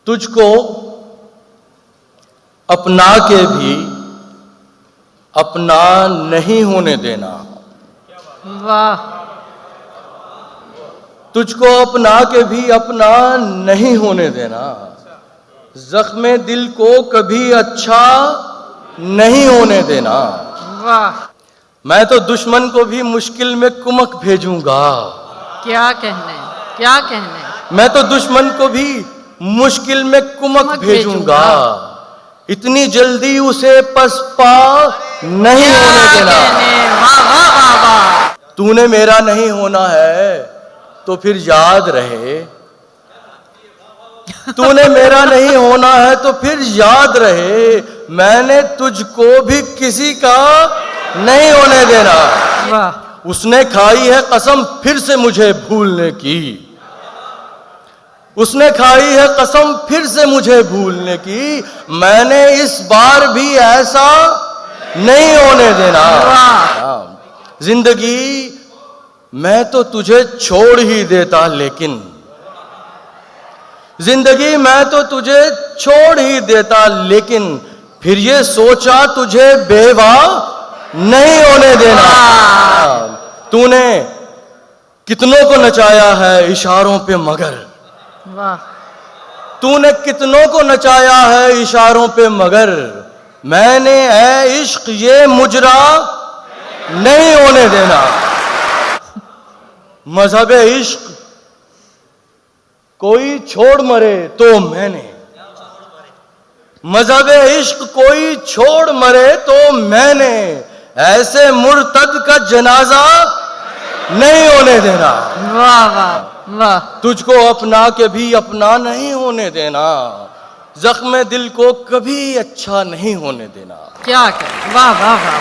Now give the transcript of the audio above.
तुझको अपना के भी अपना नहीं होने देना। वाह। तुझको अपना के भी अपना नहीं होने देना। जख्मे दिल को कभी अच्छा नहीं होने देना। वाह। मैं तो दुश्मन को भी मुश्किल में कुमक भेजूंगा। क्या कहने, क्या कहने। मैं तो दुश्मन को भी मुश्किल में कुमक भेजूंगा। इतनी जल्दी उसे पसपा नहीं होने देना। वाह वाह वाह वाह। तूने मेरा नहीं होना है तो फिर याद रहे। तूने मेरा नहीं होना है तो फिर याद रहे। मैंने तुझको भी किसी का नहीं होने देना। वाह। उसने खाई है कसम फिर से मुझे भूलने की। उसने खाई है कसम फिर से मुझे भूलने की। मैंने इस बार भी ऐसा नहीं होने देना। जिंदगी मैं तो तुझे छोड़ ही देता, लेकिन जिंदगी मैं तो तुझे छोड़ ही देता, लेकिन फिर ये सोचा तुझे बेवा नहीं होने देना। तूने कितनों को नचाया है इशारों पे, मगर वाह। तूने कितनों को नचाया है इशारों पे, मगर मैंने ऐ इश्क ये मुजरा नहीं होने देना। मजहबे इश्क कोई छोड़ मरे तो मैंने, मजहबे इश्क कोई छोड़ मरे तो मैंने ऐसे मुर्तद का जनाजा नहीं होने देना। वाह वाह वाह। तुझको अपना के भी अपना नहीं होने देना। जख्म दिल को कभी अच्छा नहीं होने देना। क्या कर, वाह वाह वाह।